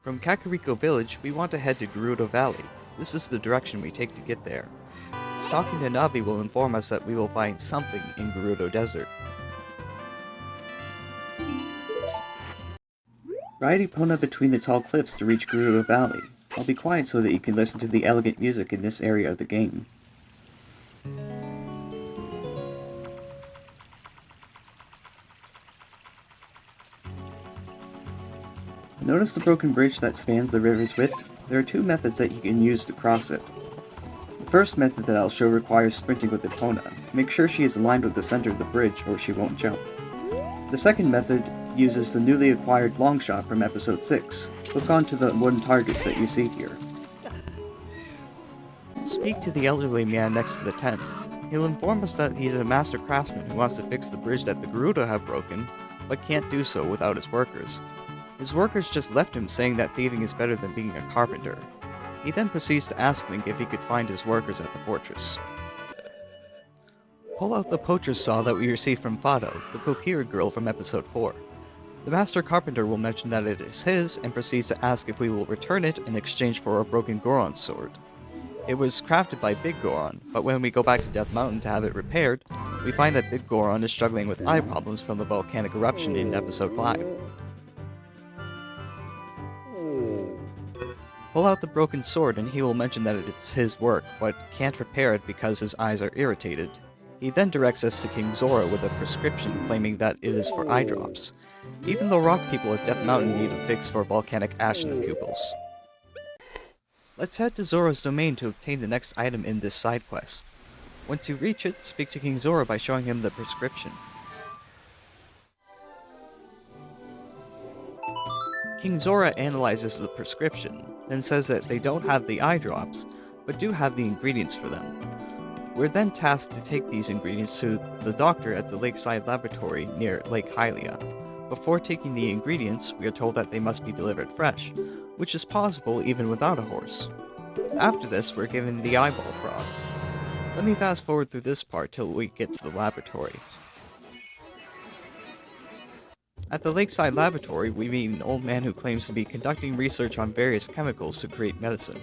From Kakariko Village, we want to head to Gerudo Valley. This is the direction we take to get there. Talking to Navi will inform us that we will find something in Gerudo Desert. Ride Epona between the tall cliffs to reach Gerudo Valley. I'll be quiet so that you can listen to the elegant music in this area of the game. Notice the broken bridge that spans the river's width? There are two methods that you can use to cross it. The first method that I'll show requires sprinting with Epona. Make sure she is aligned with the center of the bridge or she won't jump. The second method uses the newly acquired Longshot from episode 6. Hook onto the wooden targets that you see here. Speak to the elderly man next to the tent. He'll inform us that he's a master craftsman who wants to fix the bridge that the Gerudo have broken, but can't do so without his workers. His workers just left him saying that thieving is better than being a carpenter. He then proceeds to ask Link if he could find his workers at the fortress. Pull out the poacher's saw that we received from Fado, the Kokiri girl from episode 4. The master carpenter will mention that it is his and proceeds to ask if we will return it in exchange for a broken Goron sword. It was crafted by Big Goron, but when we go back to Death Mountain to have it repaired, we find that Big Goron is struggling with eye problems from the volcanic eruption in episode 5. Pull out the broken sword and he will mention that it's his work, but can't repair it because his eyes are irritated. He then directs us to King Zora with a prescription claiming that it is for eye drops, even though rock people at Death Mountain need a fix for volcanic ash in the pupils. Let's head to Zora's domain to obtain the next item in this side quest. Once you reach it, speak to King Zora by showing him the prescription. King Zora analyzes the prescription, then says that they don't have the eye drops, but do have the ingredients for them. We're then tasked to take these ingredients to the doctor at the lakeside laboratory near Lake Hylia. Before taking the ingredients, we are told that they must be delivered fresh, which is possible even without a horse. After this, we're given the eyeball frog. Let me fast forward through this part till we get to the laboratory. At the lakeside laboratory, we meet an old man who claims to be conducting research on various chemicals to create medicine.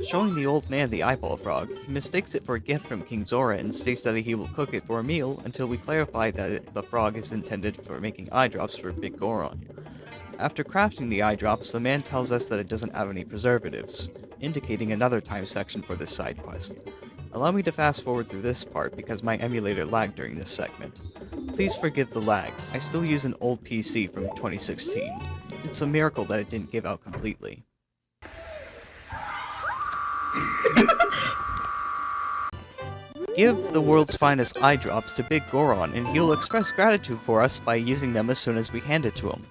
Showing the old man the eyeball frog, he mistakes it for a gift from King Zora and states that he will cook it for a meal until we clarify that the frog is intended for making eye drops for Big Goron. After crafting the eye drops, the man tells us that it doesn't have any preservatives, indicating another time section for this side quest. Allow me to fast forward through this part because my emulator lagged during this segment. Please forgive the lag, I still use an old PC from 2016. It's a miracle that it didn't give out completely. Give the world's finest eye drops to Big Goron and he'll express gratitude for us by using them as soon as we hand it to him.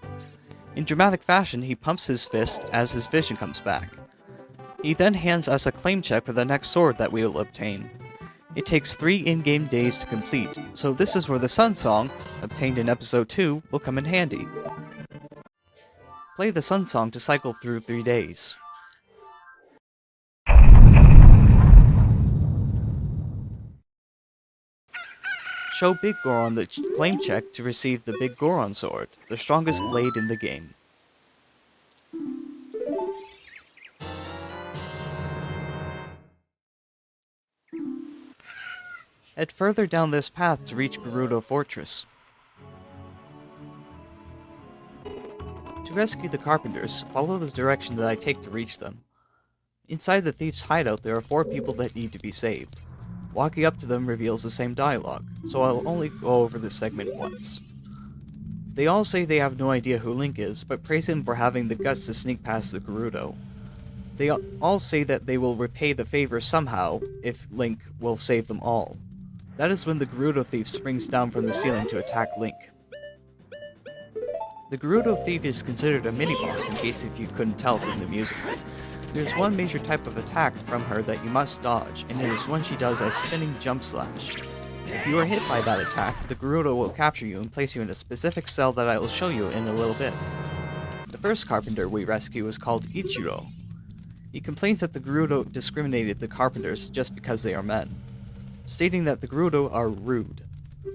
In dramatic fashion, he pumps his fist as his vision comes back. He then hands us a claim check for the next sword that we will obtain. It takes 3 in-game days to complete, so this is where the Sun Song, obtained in episode 2, will come in handy. Play the Sun Song to cycle through 3 days. Show Big Goron the claim check to receive the Big Goron sword, the strongest blade in the game. Head further down this path to reach Gerudo Fortress. To rescue the carpenters, follow the direction that I take to reach them. Inside the thief's hideout there are 4 people that need to be saved. Walking up to them reveals the same dialogue, so I'll only go over this segment once. They all say they have no idea who Link is, but praise him for having the guts to sneak past the Gerudo. They all say that they will repay the favor somehow if Link will save them all. That is when the Gerudo Thief springs down from the ceiling to attack Link. The Gerudo Thief is considered a mini-boss in case if you couldn't tell from the music. There's one major type of attack from her that you must dodge, and it is one she does as spinning jump slash. If you are hit by that attack, the Gerudo will capture you and place you in a specific cell that I will show you in a little bit. The first carpenter we rescue is called Ichiro. He complains that the Gerudo discriminated the carpenters just because they are men, stating that the Gerudo are rude.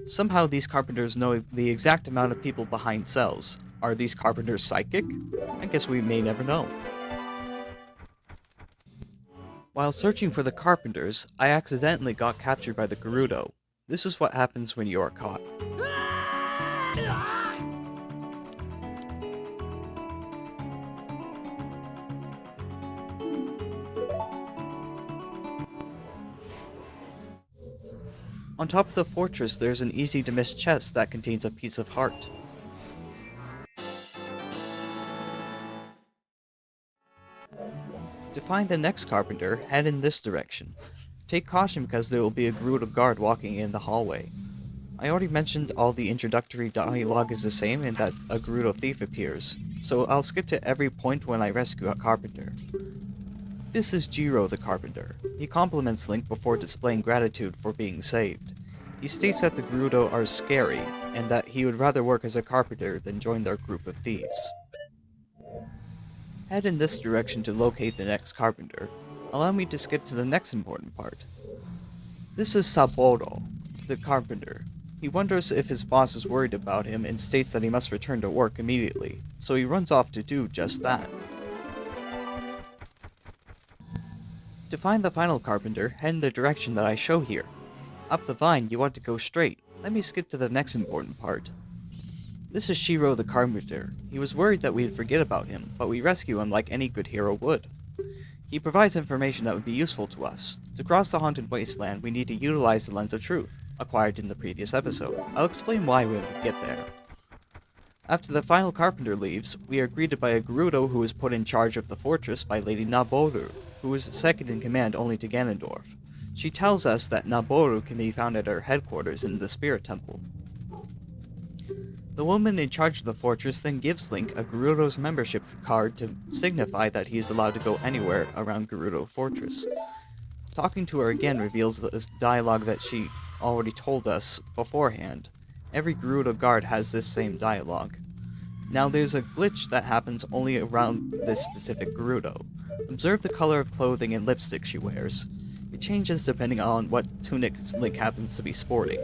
Somehow these carpenters know the exact amount of people behind cells, Are these carpenters psychic? I guess we may never know. While searching for the carpenters, I accidentally got captured by the Gerudo. This is what happens when you are caught. On top of the fortress, there's an easy-to-miss chest that contains a piece of heart. To find the next carpenter, head in this direction. Take caution because there will be a Gerudo guard walking in the hallway. I already mentioned all the introductory dialogue is the same and that a Gerudo Thief appears, so I'll skip to every point when I rescue a carpenter. This is Jiro the Carpenter. He compliments Link before displaying gratitude for being saved. He states that the Gerudo are scary, and that he would rather work as a carpenter than join their group of thieves. Head in this direction to locate the next carpenter. Allow me to skip to the next important part. This is Saburo, the carpenter. He wonders if his boss is worried about him and states that he must return to work immediately, so he runs off to do just that. To find the final carpenter, head in the direction that I show here. Up the vine, you want to go straight. Let me skip to the next important part. This is Shiro the carpenter. He was worried that we'd forget about him, but we rescue him like any good hero would. He provides information that would be useful to us. To cross the Haunted Wasteland, we need to utilize the Lens of Truth, acquired in the previous episode. I'll explain why when we get there. After the final carpenter leaves, we are greeted by a Gerudo who is put in charge of the fortress by Lady Nabooru, who is second in command only to Ganondorf. She tells us that Nabooru can be found at her headquarters in the Spirit Temple. The woman in charge of the fortress then gives Link a Gerudo's membership card to signify that he is allowed to go anywhere around Gerudo Fortress. Talking to her again reveals this dialogue that she already told us beforehand. Every Gerudo guard has this same dialogue. Now there's a glitch that happens only around this specific Gerudo. Observe the color of clothing and lipstick she wears. It changes depending on what tunic Link happens to be sporting.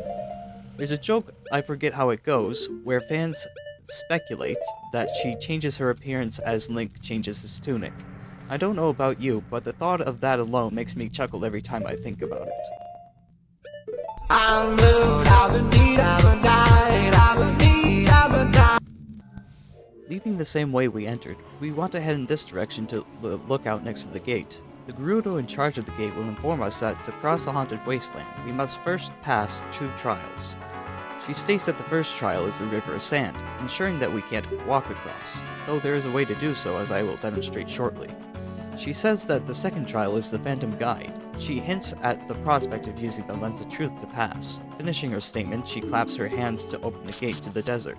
There's a joke, I forget how it goes, where fans speculate that she changes her appearance as Link changes his tunic. I don't know about you, but the thought of that alone makes me chuckle every time I think about it. Leaving the same way we entered, we want to head in this direction to the lookout next to the gate. The Gerudo in charge of the gate will inform us that to cross the Haunted Wasteland, we must first pass 2 trials. She states that the first trial is the River of Sand, ensuring that we can't walk across, though there is a way to do so as I will demonstrate shortly. She says that the second trial is the Phantom Guide. She hints at the prospect of using the Lens of Truth to pass. Finishing her statement, she claps her hands to open the gate to the desert.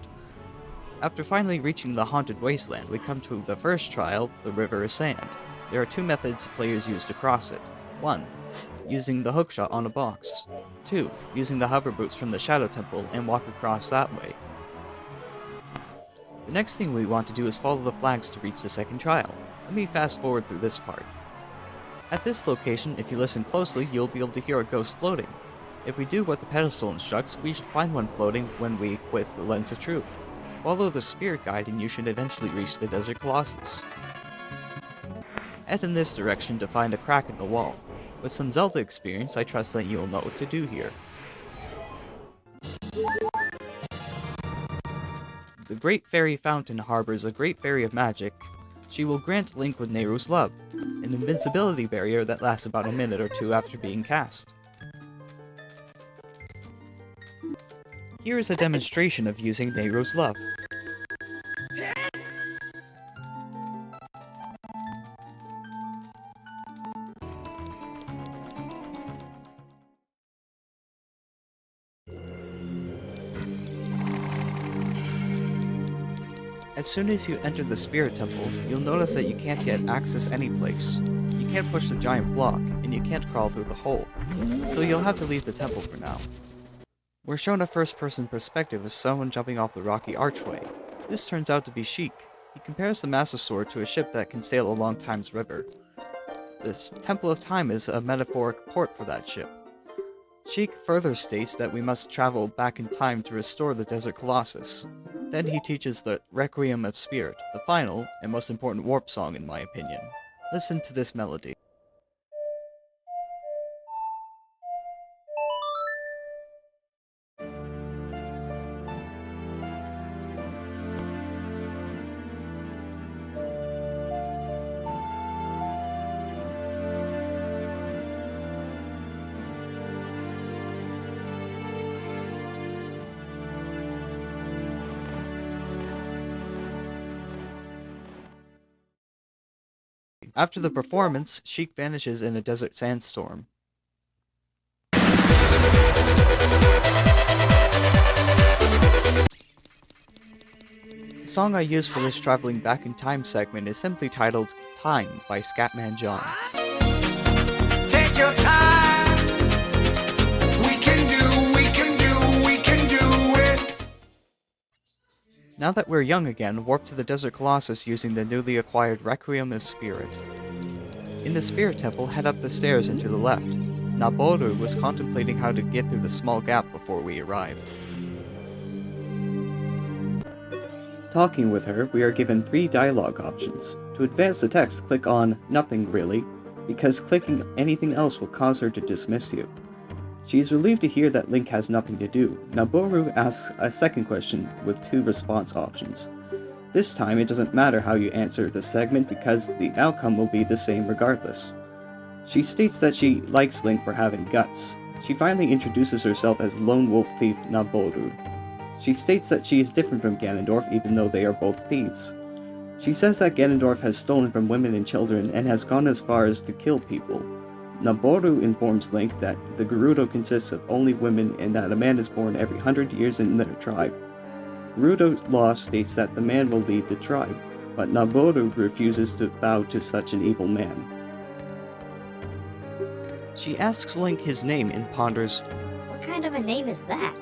After finally reaching the Haunted Wasteland, we come to the first trial, the River of Sand. There are 2 methods players use to cross it. 1. Using the hookshot on a box. 2. Using the hover boots from the Shadow Temple and walk across that way. The next thing we want to do is follow the flags to reach the second trial. Let me fast forward through this part. At this location, if you listen closely, you'll be able to hear a ghost floating. If we do what the pedestal instructs, we should find one floating when we equip the Lens of Truth. Follow the Spirit Guide and you should eventually reach the Desert Colossus. Head in this direction to find a crack in the wall. With some Zelda experience, I trust that you'll know what to do here. The Great Fairy Fountain harbors a Great Fairy of Magic. She will grant Link with Nehru's love, an invincibility barrier that lasts about a minute or 2 after being cast. Here is a demonstration of using Nehru's love. As soon as you enter the Spirit Temple, you'll notice that you can't yet access any place. You can't push the giant block, and you can't crawl through the hole, so you'll have to leave the temple for now. We're shown a first-person perspective of someone jumping off the rocky archway. This turns out to be Sheik. He compares the Master Sword to a ship that can sail along Time's river. This Temple of Time is a metaphoric port for that ship. Sheik further states that we must travel back in time to restore the Desert Colossus. Then he teaches the Requiem of Spirit, the final and most important warp song in my opinion. Listen to this melody. After the performance, Sheik vanishes in a desert sandstorm. The song I used for this traveling back in time segment is simply titled Time by Scatman John. Take your time. We can do it. Now that we're young again, warp to the Desert Colossus using the newly acquired Requiem of Spirit. In the Spirit Temple, head up the stairs and to the left. Nabooru was contemplating how to get through the small gap before we arrived. Talking with her, we are given 3 dialogue options. To advance the text, click on Nothing Really, because clicking anything else will cause her to dismiss you. She is relieved to hear that Link has nothing to do. Nabooru asks a second question with 2 response options. This time, it doesn't matter how you answer the segment because the outcome will be the same regardless. She states that she likes Link for having guts. She finally introduces herself as Lone Wolf Thief Nabooru. She states that she is different from Ganondorf even though they are both thieves. She says that Ganondorf has stolen from women and children and has gone as far as to kill people. Nabooru informs Link that the Gerudo consists of only women and that a man is born every 100 years in their tribe. Gerudo's law states that the man will lead the tribe, but Nabooru refuses to bow to such an evil man. She asks Link his name and ponders, What kind of a name is that?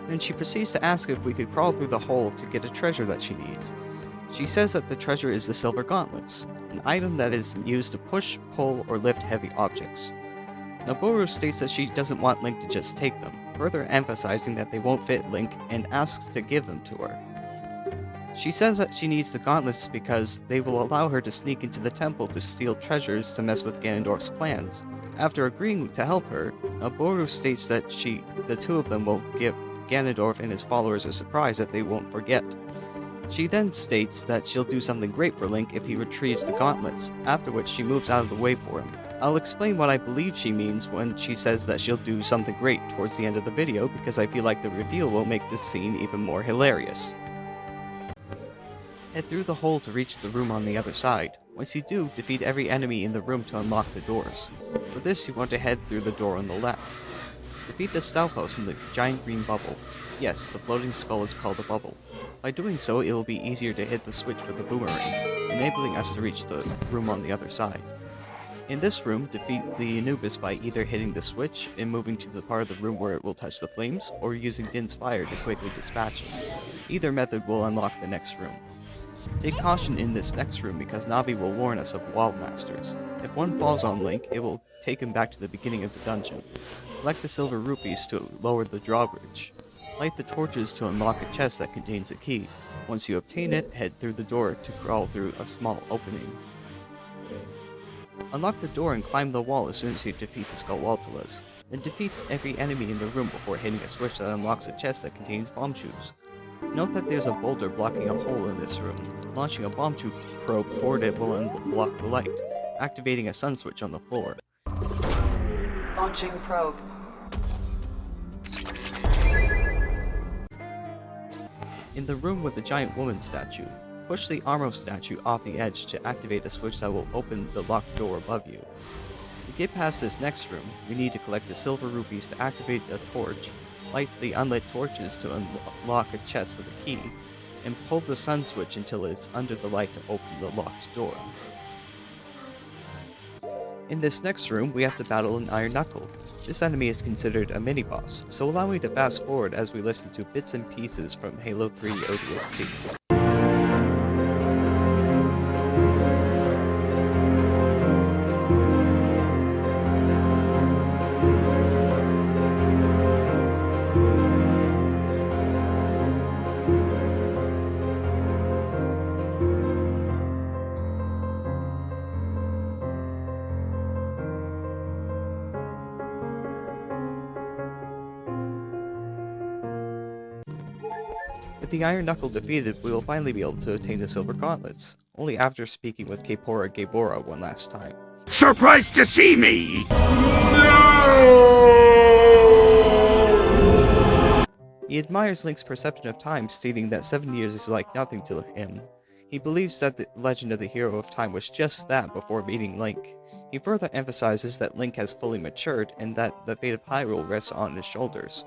then she proceeds to ask if we could crawl through the hole to get a treasure that she needs. She says that the treasure is the Silver Gauntlets, an item that is used to push, pull, or lift heavy objects. Nabooru states that she doesn't want Link to just take them, further emphasizing that they won't fit Link and asks to give them to her. She says that she needs the gauntlets because they will allow her to sneak into the temple to steal treasures to mess with Ganondorf's plans. After agreeing to help her, Nabooru states that the 2 of them will give Ganondorf and his followers a surprise that they won't forget. She then states that she'll do something great for Link if he retrieves the gauntlets, after which she moves out of the way for him. I'll explain what I believe she means when she says that she'll do something great towards the end of the video because I feel like the reveal will make this scene even more hilarious. Head through the hole to reach the room on the other side. Once you do, defeat every enemy in the room to unlock the doors. For this, you want to head through the door on the left. Defeat the Stalfos in the giant green bubble. Yes, the floating skull is called a bubble. By doing so, it will be easier to hit the switch with the boomerang, enabling us to reach the room on the other side. In this room, defeat the Anubis by either hitting the switch and moving to the part of the room where it will touch the flames, or using Din's fire to quickly dispatch it. Either method will unlock the next room. Take caution in this next room because Navi will warn us of Wall Masters. If one falls on Link, it will take him back to the beginning of the dungeon. Collect the silver rupees to lower the drawbridge. Light the torches to unlock a chest that contains a key. Once you obtain it, head through the door to crawl through a small opening. Unlock the door and climb the wall as soon as you defeat the Skullwaltulas. Then defeat every enemy in the room before hitting a switch that unlocks a chest that contains bomb tubes. Note that there's a boulder blocking a hole in this room. Launching a bomb tube probe toward it will unblock the light, activating a sun switch on the floor. Launching probe. In the room with the giant woman statue, push the Armo statue off the edge to activate a switch that will open the locked door above you. To get past this next room, we need to collect the silver rupees to activate a torch, light the unlit torches to unlock a chest with a key, and pull the sun switch until it's under the light to open the locked door. In this next room, we have to battle an Iron Knuckle. This enemy is considered a mini-boss, so allow me to fast forward as we listen to bits and pieces from Halo 3 ODST. the Iron Knuckle defeated, we will finally be able to attain the Silver Gauntlets, only after speaking with Gerudo one last time. Surprised to see me! He admires Link's perception of time, stating that 7 years is like nothing to him. He believes that the legend of the Hero of Time was just that before meeting Link. He further emphasizes that Link has fully matured and that the fate of Hyrule rests on his shoulders.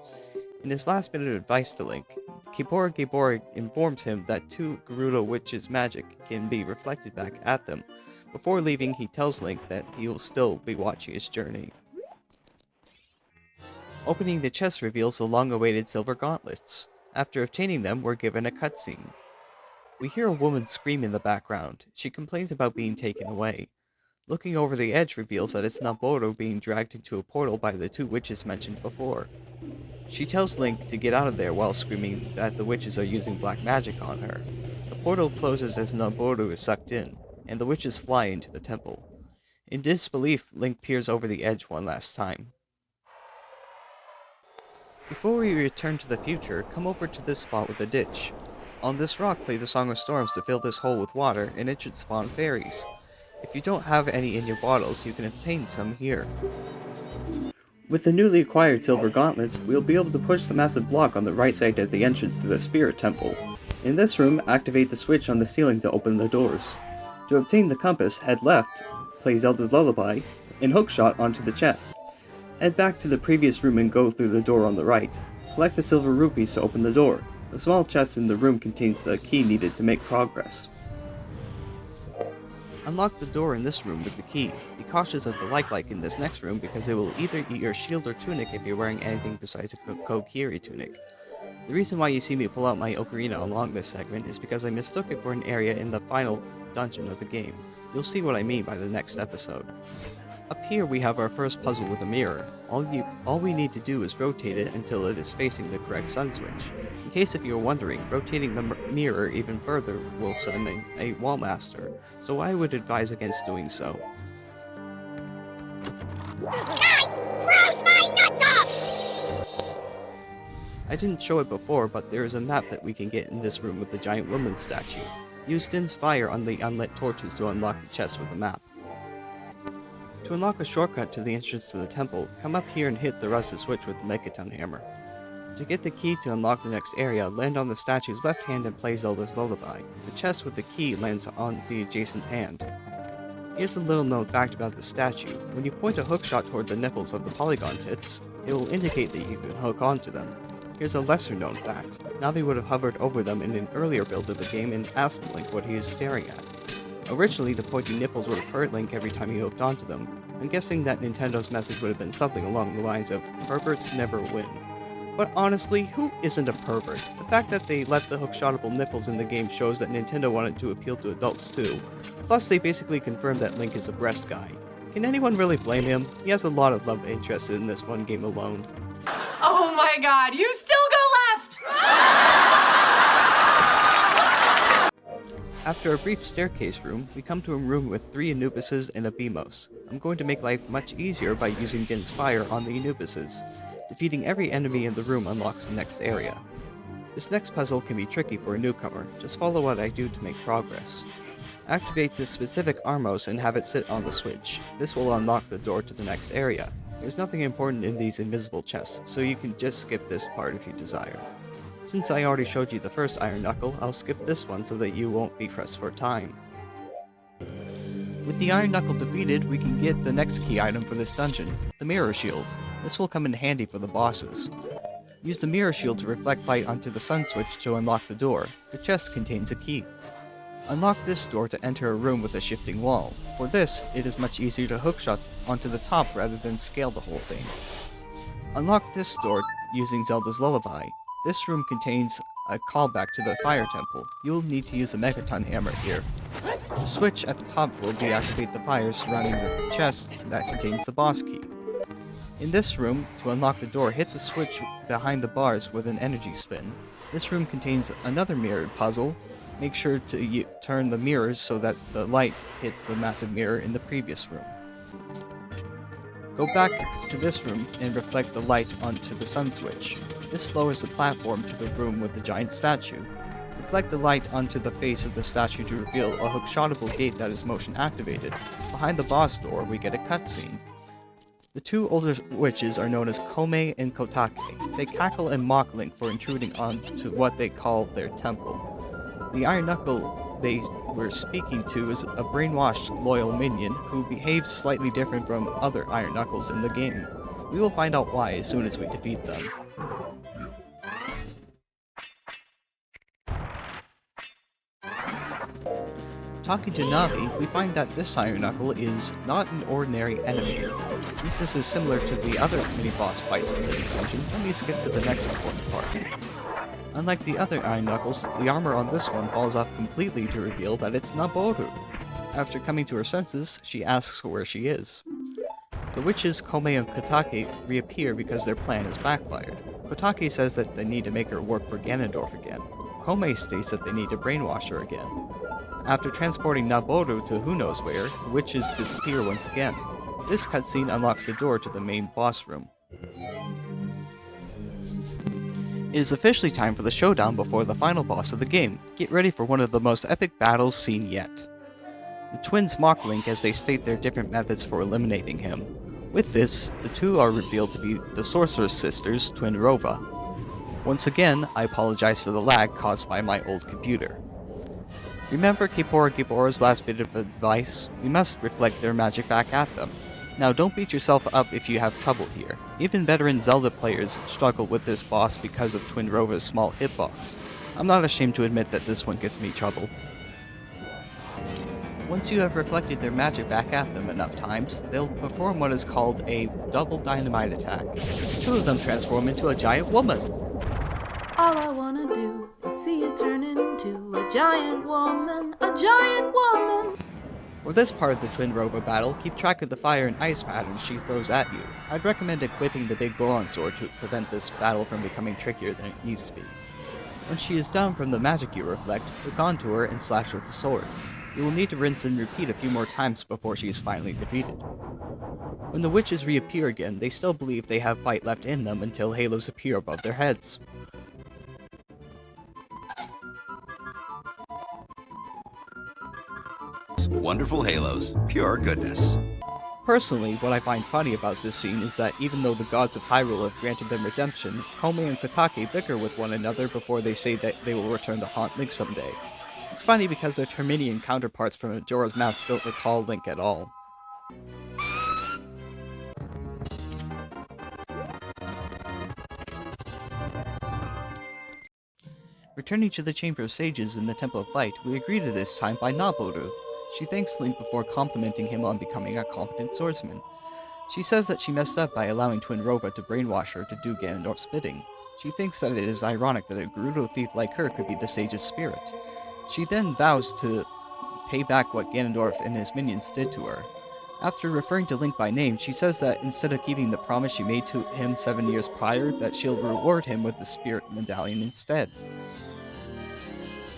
In his last bit of advice to Link, Gerudo informs him that 2 Gerudo Witches' magic can be reflected back at them. Before leaving, he tells Link that he will still be watching his journey. Opening the chest reveals the long-awaited Silver Gauntlets. After obtaining them, we're given a cutscene. We hear a woman scream in the background. She complains about being taken away. Looking over the edge reveals that it's Nabooru being dragged into a portal by the 2 witches mentioned before. She tells Link to get out of there while screaming that the witches are using black magic on her. The portal closes as Nabooru is sucked in, and the witches fly into the temple. In disbelief, Link peers over the edge one last time. Before we return to the future, come over to this spot with a ditch. On this rock, play the Song of Storms to fill this hole with water, and it should spawn fairies. If you don't have any in your bottles, you can obtain some here. With the newly acquired Silver Gauntlets, we'll be able to push the massive block on the right side at the entrance to the Spirit Temple. In this room, activate the switch on the ceiling to open the doors. To obtain the compass, head left, play Zelda's Lullaby, and hookshot onto the chest. Head back to the previous room and go through the door on the right. Collect the silver rupees to open the door. The small chest in the room contains the key needed to make progress. Unlock the door in this room with the key. Be cautious of the like in this next room because it will either eat your shield or tunic if you're wearing anything besides a Kokiri tunic. The reason why you see me pull out my Ocarina along this segment is because I mistook it for an area in the final dungeon of the game. You'll see what I mean by the next episode. Up here we have our first puzzle with a mirror. All we need to do is rotate it until it is facing the correct sun switch. In case if you're wondering, rotating the mirror even further will summon a wall master, so I would advise against doing so. Froze my nuts up! I didn't show it before, but there is a map that we can get in this room with the giant woman statue. Use Din's fire on the unlit torches to unlock the chest with the map. To unlock a shortcut to the entrance to the temple, come up here and hit the rusted switch with the Megaton hammer. To get the key to unlock the next area, land on the statue's left hand and play Zelda's Lullaby. The chest with the key lands on the adjacent hand. Here's a little known fact about the statue. When you point a hookshot toward the nipples of the polygon tits, it will indicate that you can hook onto them. Here's a lesser known fact. Navi would have hovered over them in an earlier build of the game and asked Link what he is staring at. Originally, the pointy nipples would have hurt Link every time he hooked onto them. I'm guessing that Nintendo's message would have been something along the lines of, "Perverts never win." But honestly, who isn't a pervert? The fact that they left the hookshotable nipples in the game shows that Nintendo wanted to appeal to adults too. Plus, they basically confirmed that Link is a breast guy. Can anyone really blame him? He has a lot of love interest in this one game alone. Oh my god, you still go left! After a brief staircase room, we come to a room with 3 Anubises and a Beamos. I'm going to make life much easier by using Din's fire on the Anubises. Defeating every enemy in the room unlocks the next area. This next puzzle can be tricky for a newcomer, just follow what I do to make progress. Activate this specific Armos and have it sit on the switch. This will unlock the door to the next area. There's nothing important in these invisible chests, so you can just skip this part if you desire. Since I already showed you the first Iron Knuckle, I'll skip this one so that you won't be pressed for time. With the Iron Knuckle defeated, we can get the next key item for this dungeon, the Mirror Shield. This will come in handy for the bosses. Use the Mirror Shield to reflect light onto the sun switch to unlock the door. The chest contains a key. Unlock this door to enter a room with a shifting wall. For this, it is much easier to hookshot onto the top rather than scale the whole thing. Unlock this door using Zelda's Lullaby. This room contains a callback to the Fire Temple. You'll need to use a Megaton hammer here. The switch at the top will deactivate the fire surrounding the chest that contains the boss key. In this room, to unlock the door, hit the switch behind the bars with an energy spin. This room contains another mirrored puzzle. Make sure to turn the mirrors so that the light hits the massive mirror in the previous room. Go back to this room and reflect the light onto the sun switch. This lowers the platform to the room with the giant statue. Reflect the light onto the face of the statue to reveal a hookshotable gate that is motion activated. Behind the boss door, we get a cutscene. The two older witches are known as Kome and Kotake. They cackle and mock Link for intruding onto what they call their temple. The Iron Knuckle they were speaking to is a brainwashed loyal minion who behaves slightly different from other Iron Knuckles in the game. We will find out why as soon as we defeat them. Talking to Navi, we find that this Iron Knuckle is not an ordinary enemy. Since this is similar to the other mini-boss fights from this dungeon, let me skip to the next important part. Unlike the other Iron Knuckles, the armor on this one falls off completely to reveal that it's Nabooru. After coming to her senses, she asks where she is. The witches Kome and Kotake reappear because their plan has backfired. Kotake says that they need to make her work for Ganondorf again. Kome states that they need to brainwash her again. After transporting Nabooru to who knows where, the witches disappear once again. This cutscene unlocks the door to the main boss room. It is officially time for the showdown before the final boss of the game. Get ready for one of the most epic battles seen yet. The twins mock Link as they state their different methods for eliminating him. With this, the two are revealed to be the Sorceress Sisters, Twinrova. Once again, I apologize for the lag caused by my old computer. Remember Gibora's last bit of advice? We must reflect their magic back at them. Now don't beat yourself up if you have trouble here. Even veteran Zelda players struggle with this boss because of Twinrova's small hitbox. I'm not ashamed to admit that this one gives me trouble. Once you have reflected their magic back at them enough times, they'll perform what is called a double dynamite attack. Two of them transform into a giant woman. All I wanna do is see you turn into a giant woman, a giant woman. For this part of the Twinrova battle, keep track of the fire and ice patterns she throws at you. I'd recommend equipping the big Goron sword to prevent this battle from becoming trickier than it needs to be. When she is down from the magic you reflect, hook onto her and slash with the sword. You will need to rinse and repeat a few more times before she is finally defeated. When the witches reappear again, they still believe they have fight left in them until halos appear above their heads. Wonderful halos. Pure goodness. Personally, what I find funny about this scene is that even though the gods of Hyrule have granted them redemption, Kome and Kotake bicker with one another before they say that they will return to haunt Link someday. It's funny because their Terminian counterparts from Majora's Mask don't recall Link at all. Returning to the Chamber of Sages in the Temple of Light, we agree to this time by Nabooru. She thanks Link before complimenting him on becoming a competent swordsman. She says that she messed up by allowing Twinrova to brainwash her to do Ganondorf's bidding. She thinks that it is ironic that a Gerudo thief like her could be the Sage of Spirit. She then vows to pay back what Ganondorf and his minions did to her. After referring to Link by name, she says that instead of keeping the promise she made to him 7 years prior, that she'll reward him with the Spirit Medallion instead.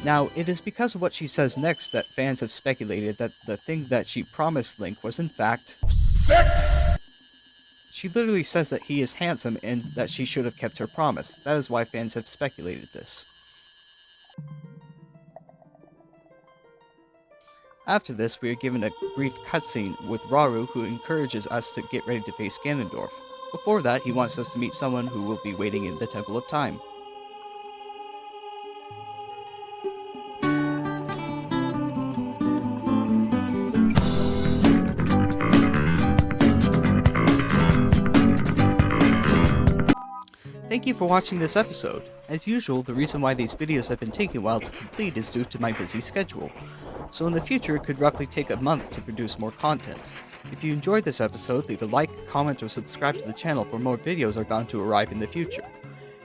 Now, it is because of what she says next that fans have speculated that the thing that she promised Link was in fact... sex! She literally says that he is handsome and that she should have kept her promise. That is why fans have speculated this. After this, we are given a brief cutscene with Rauru, who encourages us to get ready to face Ganondorf. Before that, he wants us to meet someone who will be waiting in the Temple of Time. Thank you for watching this episode. As usual, the reason why these videos have been taking a while to complete is due to my busy schedule. So in the future, it could roughly take a month to produce more content. If you enjoyed this episode, leave a like, comment, or subscribe to the channel for more videos are bound to arrive in the future.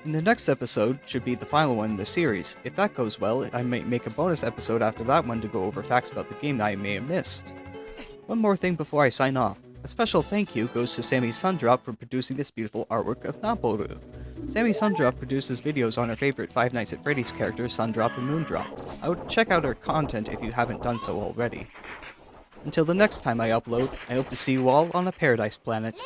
And the next episode should be the final one in the series. If that goes well, I might make a bonus episode after that one to go over facts about the game that I may have missed. One more thing before I sign off. A special thank you goes to Sammy Sundrop for producing this beautiful artwork of Nabooru. Sammy Sundrop produces videos on her favorite Five Nights at Freddy's characters Sundrop and Moondrop. I would check out her content if you haven't done so already. Until the next time I upload, I hope to see you all on a paradise planet.